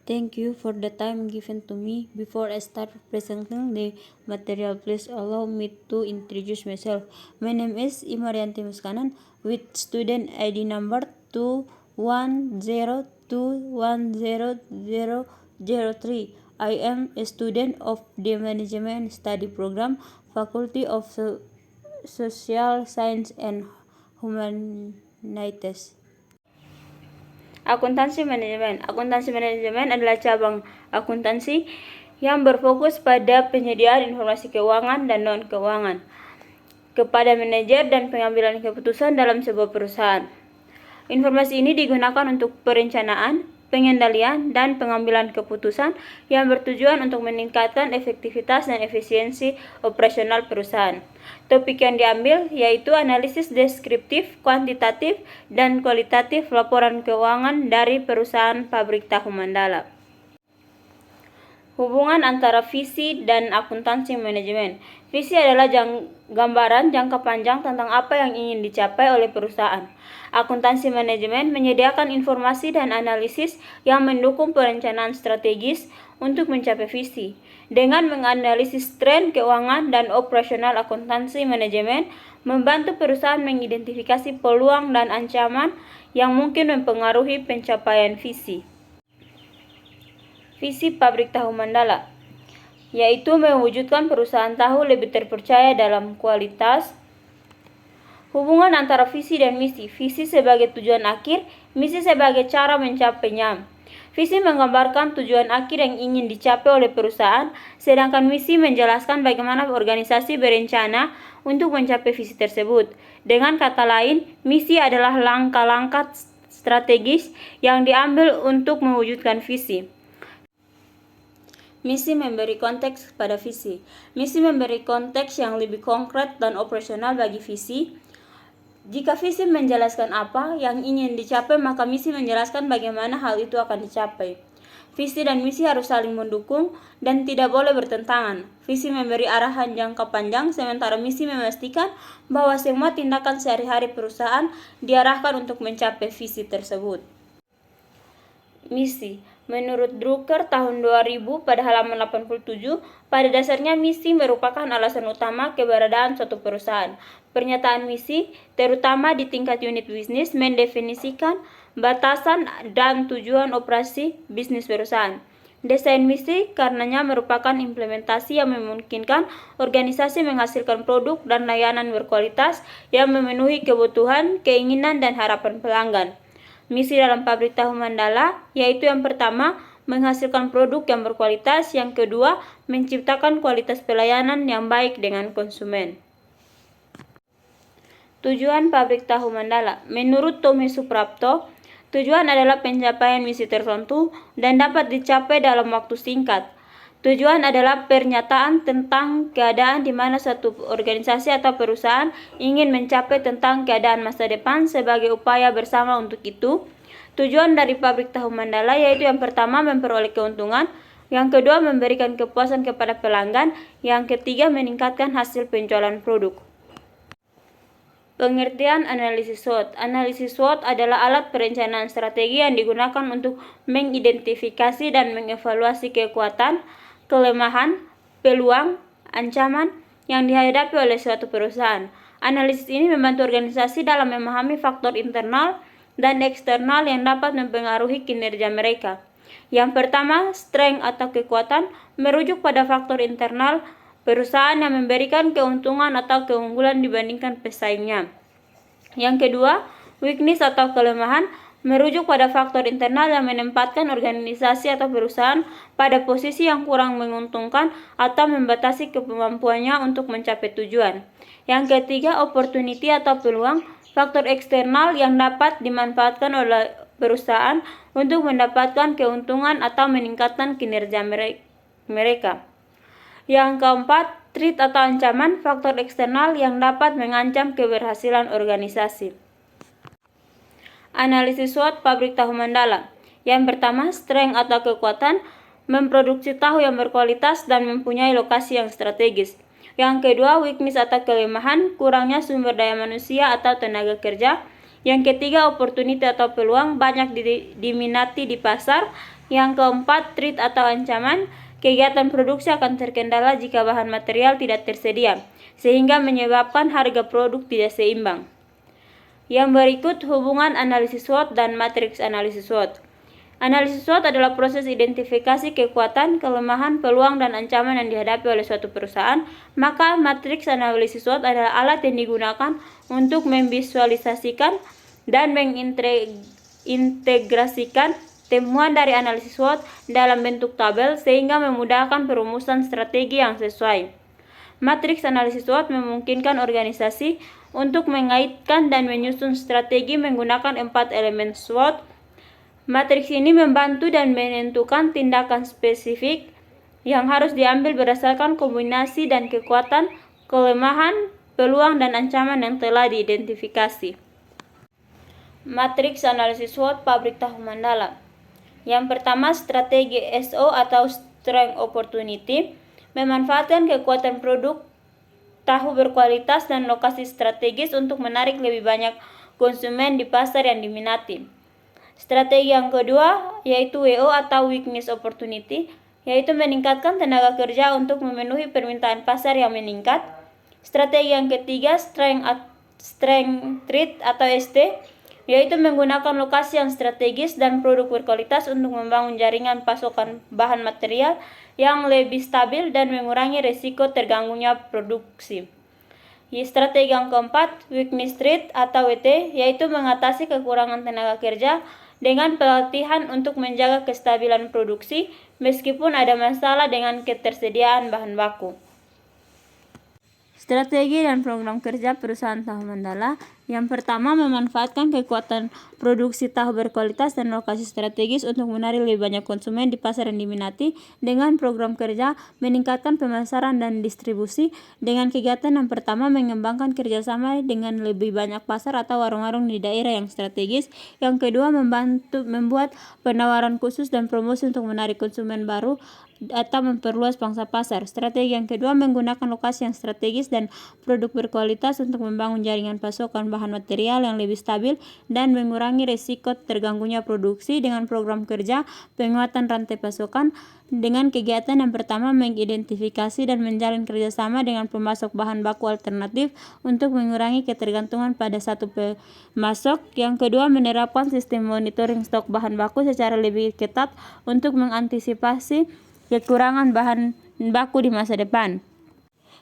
Thank you for the time given to me. Before I start presenting the material, please allow me to introduce myself. My name is Imarianti Muskanan with student ID number 210210003. I am a student of the Management Study Program, Faculty of Social Science and Humanities. Akuntansi manajemen. Akuntansi manajemen adalah cabang akuntansi yang berfokus pada penyediaan informasi keuangan dan non-keuangan kepada manajer dan pengambilan keputusan dalam sebuah perusahaan. Informasi ini digunakan untuk perencanaan, pengendalian, dan pengambilan keputusan yang bertujuan untuk meningkatkan efektivitas dan efisiensi operasional perusahaan. Topik yang diambil yaitu analisis deskriptif, kuantitatif, dan kualitatif laporan keuangan dari perusahaan pabrik tahu Mandala. Hubungan antara visi dan akuntansi manajemen. Visi adalah gambaran jangka panjang tentang apa yang ingin dicapai oleh perusahaan. Akuntansi manajemen menyediakan informasi dan analisis yang mendukung perencanaan strategis untuk mencapai visi. Dengan menganalisis tren keuangan dan operasional, akuntansi manajemen membantu perusahaan mengidentifikasi peluang dan ancaman yang mungkin mempengaruhi pencapaian visi. Visi pabrik tahu Mandala yaitu mewujudkan perusahaan tahu lebih terpercaya dalam kualitas. Hubungan antara visi dan misi. Visi sebagai tujuan akhir, misi sebagai cara mencapainya. Visi menggambarkan tujuan akhir yang ingin dicapai oleh perusahaan, sedangkan misi menjelaskan bagaimana organisasi berencana untuk mencapai visi tersebut. Dengan kata lain, misi adalah langkah-langkah strategis yang diambil untuk mewujudkan visi. Misi memberi konteks pada visi. Misi memberi konteks yang lebih konkret dan operasional bagi visi. Jika visi menjelaskan apa yang ingin dicapai, maka misi menjelaskan bagaimana hal itu akan dicapai. Visi dan misi harus saling mendukung dan tidak boleh bertentangan. Visi memberi arahan jangka panjang, sementara misi memastikan bahwa semua tindakan sehari-hari perusahaan diarahkan untuk mencapai visi tersebut. Misi. Menurut Drucker tahun 2000 pada halaman 87, pada dasarnya misi merupakan alasan utama keberadaan suatu perusahaan. Pernyataan misi, terutama di tingkat unit bisnis, mendefinisikan batasan dan tujuan operasi bisnis perusahaan. Desain misi karenanya merupakan implementasi yang memungkinkan organisasi menghasilkan produk dan layanan berkualitas yang memenuhi kebutuhan, keinginan, dan harapan pelanggan. Misi dalam pabrik tahu Mandala yaitu yang pertama, menghasilkan produk yang berkualitas, yang kedua, menciptakan kualitas pelayanan yang baik dengan konsumen. Tujuan pabrik tahu Mandala. Menurut Tommy Suprapto, tujuan adalah pencapaian misi tertentu dan dapat dicapai dalam waktu singkat. Tujuan adalah pernyataan tentang keadaan di mana suatu organisasi atau perusahaan ingin mencapai tentang keadaan masa depan sebagai upaya bersama untuk itu. Tujuan dari pabrik tahu Mandala yaitu yang pertama, memperoleh keuntungan, yang kedua, memberikan kepuasan kepada pelanggan, yang ketiga, meningkatkan hasil penjualan produk. Pengertian analisis SWOT. Analisis SWOT adalah alat perencanaan strategi yang digunakan untuk mengidentifikasi dan mengevaluasi kekuatan, kelemahan, peluang, ancaman yang dihadapi oleh suatu perusahaan. Analisis ini membantu organisasi dalam memahami faktor internal dan eksternal yang dapat mempengaruhi kinerja mereka. Yang pertama, strength atau kekuatan merujuk pada faktor internal perusahaan yang memberikan keuntungan atau keunggulan dibandingkan pesaingnya. Yang kedua, weakness atau kelemahan merujuk pada faktor internal yang menempatkan organisasi atau perusahaan pada posisi yang kurang menguntungkan atau membatasi kemampuannya untuk mencapai tujuan. Yang ketiga, opportunity atau peluang, faktor eksternal yang dapat dimanfaatkan oleh perusahaan untuk mendapatkan keuntungan atau meningkatkan kinerja mereka. Yang keempat, threat atau ancaman, faktor eksternal yang dapat mengancam keberhasilan organisasi. Analisis SWOT pabrik tahu Mandala. Yang pertama, strength atau kekuatan, memproduksi tahu yang berkualitas dan mempunyai lokasi yang strategis. Yang kedua, weakness atau kelemahan, kurangnya sumber daya manusia atau tenaga kerja. Yang ketiga, opportunity atau peluang, banyak diminati di pasar. Yang keempat, threat atau ancaman. Kegiatan produksi akan terkendala jika bahan material tidak tersedia, sehingga menyebabkan harga produk tidak seimbang. Yang berikut, hubungan analisis SWOT dan matriks analisis SWOT. Analisis SWOT adalah proses identifikasi kekuatan, kelemahan, peluang, dan ancaman yang dihadapi oleh suatu perusahaan. Maka matriks analisis SWOT adalah alat yang digunakan untuk memvisualisasikan dan mengintegrasikan temuan dari analisis SWOT dalam bentuk tabel sehingga memudahkan perumusan strategi yang sesuai. Matriks analisis SWOT memungkinkan organisasi untuk mengaitkan dan menyusun strategi menggunakan 4 elemen SWOT. Matriks ini membantu dan menentukan tindakan spesifik yang harus diambil berdasarkan kombinasi dan kekuatan, kelemahan, peluang, dan ancaman yang telah diidentifikasi. Matriks analisis SWOT pabrik tahu Mandala. Yang pertama, strategi SO atau Strength Opportunity, memanfaatkan kekuatan produk tahu berkualitas dan lokasi strategis untuk menarik lebih banyak konsumen di pasar yang diminati. Strategi yang kedua yaitu WO atau Weakness Opportunity, yaitu meningkatkan tenaga kerja untuk memenuhi permintaan pasar yang meningkat. Strategi yang ketiga, Strength Trade atau ST, yaitu menggunakan lokasi yang strategis dan produk berkualitas untuk membangun jaringan pasokan bahan material yang lebih stabil dan mengurangi risiko terganggunya produksi. Strategi yang keempat, Weakness Trade atau WT, yaitu mengatasi kekurangan tenaga kerja dengan pelatihan untuk menjaga kestabilan produksi meskipun ada masalah dengan ketersediaan bahan baku. Strategi dan program kerja perusahaan tahu Mandala. Yang pertama, memanfaatkan kekuatan produksi tahu berkualitas dan lokasi strategis untuk menarik lebih banyak konsumen di pasar yang diminati. Dengan program kerja, meningkatkan pemasaran dan distribusi. Dengan kegiatan yang pertama, mengembangkan kerjasama dengan lebih banyak pasar atau warung-warung di daerah yang strategis. Yang kedua, membuat penawaran khusus dan promosi untuk menarik konsumen baru atau memperluas pangsa pasar. Strategi yang kedua, menggunakan lokasi yang strategis dan produk berkualitas untuk membangun jaringan pasokan bahan material yang lebih stabil dan mengurangi risiko terganggunya produksi. Dengan program kerja, penguatan rantai pasokan. Dengan kegiatan yang pertama, mengidentifikasi dan menjalin kerjasama dengan pemasok bahan baku alternatif untuk mengurangi ketergantungan pada satu pemasok. Yang kedua, menerapkan sistem monitoring stok bahan baku secara lebih ketat untuk mengantisipasi kekurangan bahan baku di masa depan.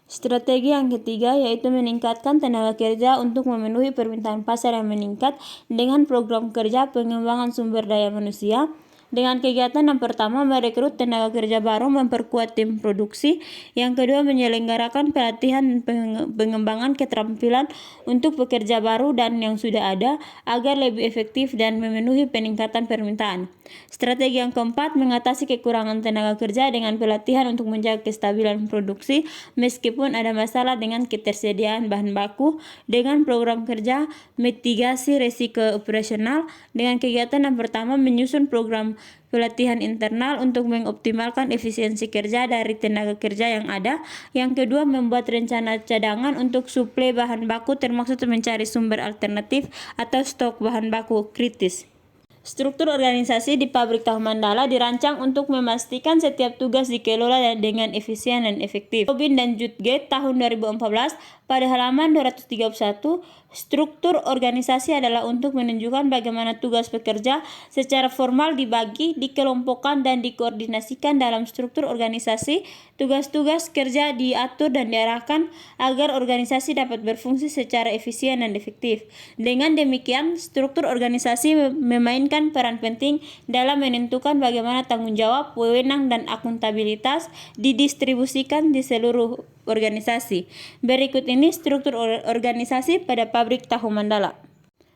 Strategi yang ketiga yaitu meningkatkan tenaga kerja untuk memenuhi permintaan pasar yang meningkat dengan program kerja pengembangan sumber daya manusia. Dengan kegiatan yang pertama, merekrut tenaga kerja baru, memperkuat tim produksi. Yang kedua, menyelenggarakan pelatihan dan pengembangan keterampilan untuk pekerja baru dan yang sudah ada agar lebih efektif dan memenuhi peningkatan permintaan. Strategi yang keempat, mengatasi kekurangan tenaga kerja dengan pelatihan untuk menjaga kestabilan produksi meskipun ada masalah dengan ketersediaan bahan baku. Dengan program kerja, mitigasi risiko operasional. Dengan kegiatan yang pertama, menyusun program pelatihan internal untuk mengoptimalkan efisiensi kerja dari tenaga kerja yang ada. Yang kedua, membuat rencana cadangan untuk suplai bahan baku termasuk mencari sumber alternatif atau stok bahan baku kritis. Struktur organisasi di pabrik tahu Mandala dirancang untuk memastikan setiap tugas dikelola dengan efisien dan efektif. Robin dan Jutgate tahun 2014 pada halaman 231, struktur organisasi adalah untuk menunjukkan bagaimana tugas pekerja secara formal dibagi, dikelompokkan, dan dikoordinasikan dalam struktur organisasi. Tugas-tugas kerja diatur dan diarahkan agar organisasi dapat berfungsi secara efisien dan efektif. Dengan demikian, struktur organisasi memainkan peran penting dalam menentukan bagaimana tanggung jawab, wewenang, dan akuntabilitas didistribusikan di seluruh organisasi. Berikut ini struktur organisasi pada pabrik tahu Mandala.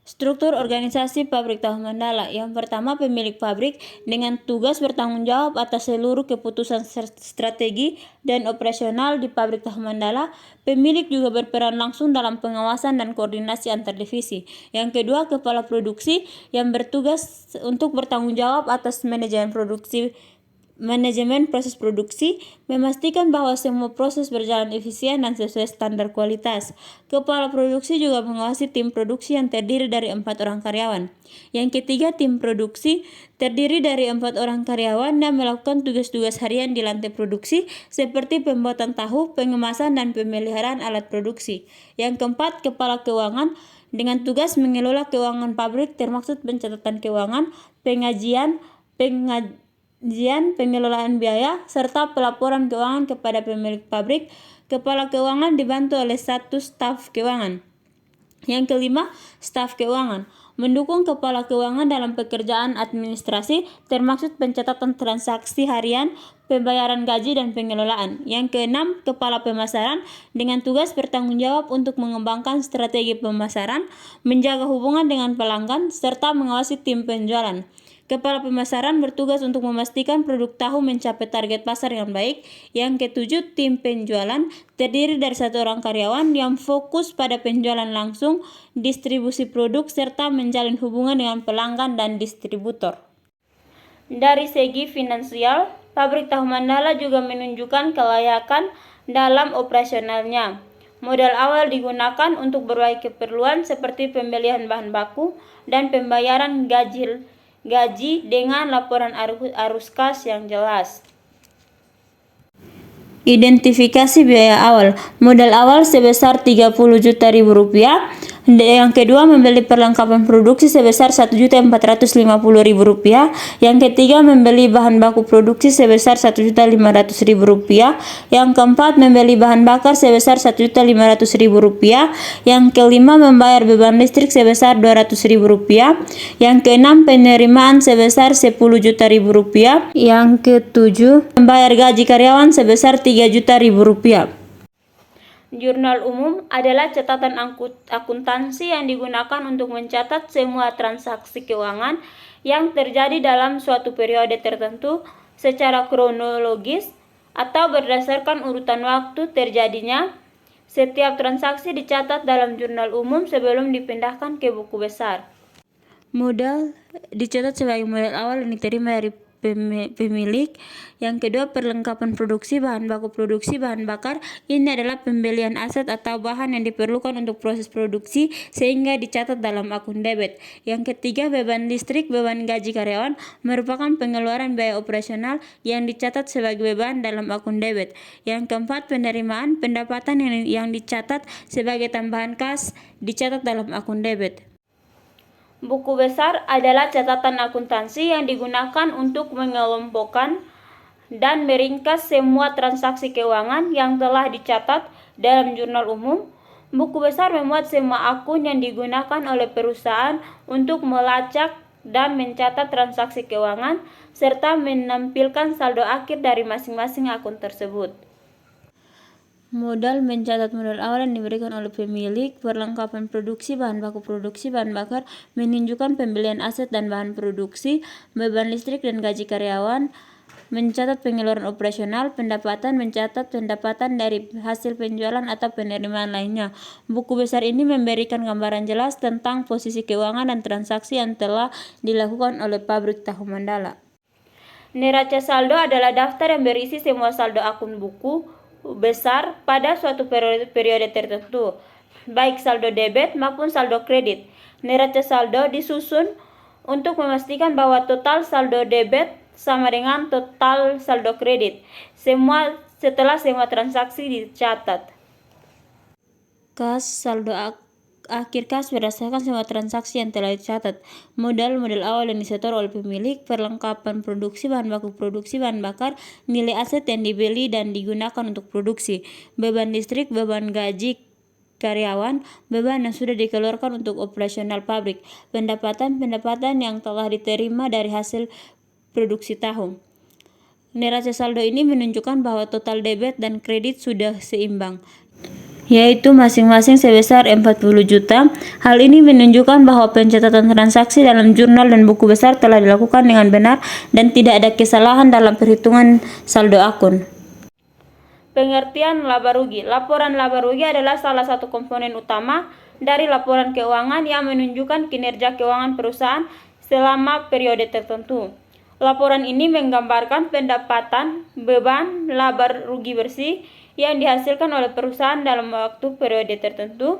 Struktur organisasi pabrik tahu Mandala. Yang pertama, pemilik pabrik dengan tugas bertanggung jawab atas seluruh keputusan strategi dan operasional di pabrik tahu Mandala. Pemilik juga berperan langsung dalam pengawasan dan koordinasi antar divisi. Yang kedua, kepala produksi yang bertugas untuk bertanggung jawab atas manajemen produksi manajemen proses produksi, memastikan bahwa semua proses berjalan efisien dan sesuai standar kualitas. Kepala produksi juga mengawasi tim produksi yang terdiri dari 4 orang karyawan. Yang ketiga, tim produksi terdiri dari 4 orang karyawan yang melakukan tugas-tugas harian di lantai produksi seperti pembuatan tahu, pengemasan, dan pemeliharaan alat produksi. Yang keempat, kepala keuangan dengan tugas mengelola keuangan pabrik termasuk pencatatan keuangan, pengajian, pengelolaan biaya, serta pelaporan keuangan kepada pemilik pabrik. Kepala keuangan dibantu oleh 1 staf keuangan. Yang kelima, staf keuangan mendukung kepala keuangan dalam pekerjaan administrasi termasuk pencatatan transaksi harian, pembayaran gaji, dan pengelolaan. Yang keenam, kepala pemasaran dengan tugas bertanggung jawab untuk mengembangkan strategi pemasaran, menjaga hubungan dengan pelanggan, serta mengawasi tim penjualan. Kepala pemasaran bertugas untuk memastikan produk tahu mencapai target pasar yang baik. Yang ketujuh, tim penjualan terdiri dari 1 orang karyawan yang fokus pada penjualan langsung, distribusi produk, serta menjalin hubungan dengan pelanggan dan distributor. Dari segi finansial, pabrik tahu Mandala juga menunjukkan kelayakan dalam operasionalnya. Modal awal digunakan untuk berbagai keperluan seperti pembelian bahan baku dan pembayaran gaji dengan laporan arus kas yang jelas. Identifikasi biaya awal. Modal awal sebesar Rp30.000.000. Yang kedua, membeli perlengkapan produksi sebesar Rp1.450.000. Yang ketiga, membeli bahan baku produksi sebesar Rp1.500.000. Yang keempat, membeli bahan bakar sebesar Rp1.500.000. Yang kelima, membayar beban listrik sebesar Rp200.000. Yang keenam, penerimaan sebesar Rp10.000.000. Yang ketujuh, membayar gaji karyawan sebesar Rp3.000.000. Jurnal umum adalah catatan akuntansi yang digunakan untuk mencatat semua transaksi keuangan yang terjadi dalam suatu periode tertentu secara kronologis atau berdasarkan urutan waktu terjadinya. Setiap transaksi dicatat dalam jurnal umum sebelum dipindahkan ke buku besar. Modal dicatat sebagai modal awal yang diterima dari pemilik. Yang kedua, perlengkapan produksi, bahan baku produksi, bahan bakar. Ini adalah pembelian aset atau bahan yang diperlukan untuk proses produksi sehingga dicatat dalam akun debit. Yang ketiga, beban listrik, beban gaji karyawan merupakan pengeluaran biaya operasional yang dicatat sebagai beban dalam akun debit. Yang keempat, penerimaan, pendapatan yang dicatat sebagai tambahan kas dicatat dalam akun debit. Buku besar adalah catatan akuntansi yang digunakan untuk mengelompokkan dan meringkas semua transaksi keuangan yang telah dicatat dalam jurnal umum. Buku besar memuat semua akun yang digunakan oleh perusahaan untuk melacak dan mencatat transaksi keuangan, serta menampilkan saldo akhir dari masing-masing akun tersebut. Modal mencatat modal awal yang diberikan oleh pemilik, perlengkapan produksi, bahan baku produksi, bahan bakar, menunjukkan pembelian aset dan bahan produksi, beban listrik dan gaji karyawan, mencatat pengeluaran operasional, pendapatan, mencatat pendapatan dari hasil penjualan atau penerimaan lainnya. Buku besar ini memberikan gambaran jelas tentang posisi keuangan dan transaksi yang telah dilakukan oleh pabrik tahu Mandala. Neraca saldo adalah daftar yang berisi semua saldo akun buku besar pada suatu periode tertentu, baik saldo debit maupun saldo kredit. Neraca saldo disusun untuk memastikan bahwa total saldo debit sama dengan total saldo kredit setelah semua transaksi dicatat. Kas saldo akhir kas berdasarkan semua transaksi yang telah dicatat. Modal awal yang disetor oleh pemilik, perlengkapan produksi, bahan baku produksi, bahan bakar, nilai aset yang dibeli dan digunakan untuk produksi, beban listrik, beban gaji karyawan, beban yang sudah dikeluarkan untuk operasional pabrik, pendapatan yang telah diterima dari hasil produksi tahu. Neraca saldo ini menunjukkan bahwa total debit dan kredit sudah seimbang, yaitu masing-masing sebesar 40 juta. Hal ini menunjukkan bahwa pencatatan transaksi dalam jurnal dan buku besar telah dilakukan dengan benar dan tidak ada kesalahan dalam perhitungan saldo akun. Pengertian laba rugi. Laporan laba rugi adalah salah satu komponen utama dari laporan keuangan yang menunjukkan kinerja keuangan perusahaan selama periode tertentu. Laporan ini menggambarkan pendapatan, beban, laba rugi bersih yang dihasilkan oleh perusahaan dalam waktu periode tertentu.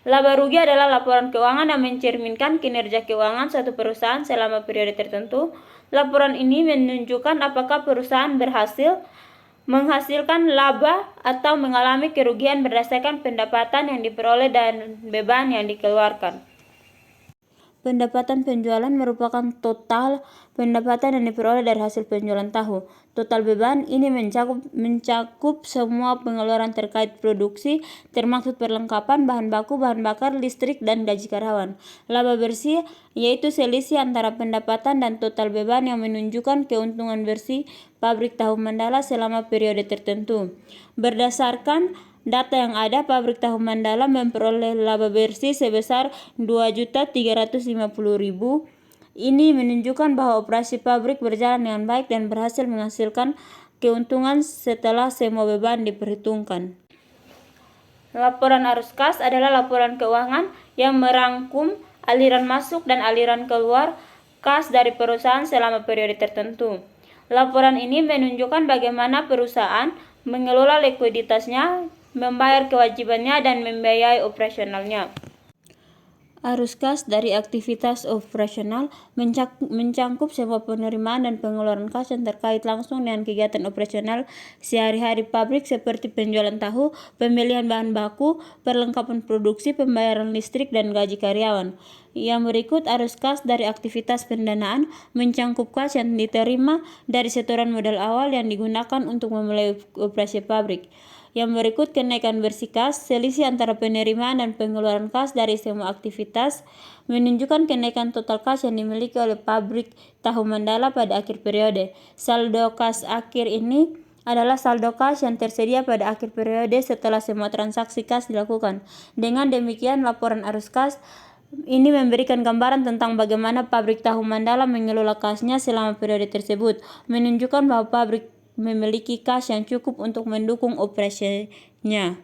Laba rugi adalah laporan keuangan yang mencerminkan kinerja keuangan suatu perusahaan selama periode tertentu. Laporan ini menunjukkan apakah perusahaan berhasil menghasilkan laba atau mengalami kerugian berdasarkan pendapatan yang diperoleh dan beban yang dikeluarkan. Pendapatan penjualan merupakan total pendapatan yang diperoleh dari hasil penjualan tahu. Total beban ini mencakup semua pengeluaran terkait produksi, termasuk perlengkapan, bahan baku, bahan bakar, listrik, dan gaji karyawan. Laba bersih yaitu selisih antara pendapatan dan total beban yang menunjukkan keuntungan bersih pabrik tahu Mandala selama periode tertentu. Berdasarkan data yang ada, pabrik tahu Mandala memperoleh laba bersih sebesar 2.350.000. Ini menunjukkan bahwa operasi pabrik berjalan dengan baik dan berhasil menghasilkan keuntungan setelah semua beban diperhitungkan. Laporan arus kas adalah laporan keuangan yang merangkum aliran masuk dan aliran keluar kas dari perusahaan selama periode tertentu. Laporan ini menunjukkan bagaimana perusahaan mengelola likuiditasnya, membayar kewajibannya, dan membiayai operasionalnya. Arus kas dari aktivitas operasional mencakup semua penerimaan dan pengeluaran kas yang terkait langsung dengan kegiatan operasional sehari-hari pabrik seperti penjualan tahu, pembelian bahan baku, perlengkapan produksi, pembayaran listrik, dan gaji karyawan. Yang berikut arus kas dari aktivitas pendanaan mencakup kas yang diterima dari setoran modal awal yang digunakan untuk memulai operasi pabrik. Yang berikut kenaikan bersih kas, selisih antara penerimaan dan pengeluaran kas dari semua aktivitas, menunjukkan kenaikan total kas yang dimiliki oleh pabrik tahu Mandala pada akhir periode. Saldo kas akhir ini adalah saldo kas yang tersedia pada akhir periode setelah semua transaksi kas dilakukan. Dengan demikian, laporan arus kas ini memberikan gambaran tentang bagaimana pabrik tahu Mandala mengelola kasnya selama periode tersebut, menunjukkan bahwa pabrik memiliki kas yang cukup untuk mendukung operasinya.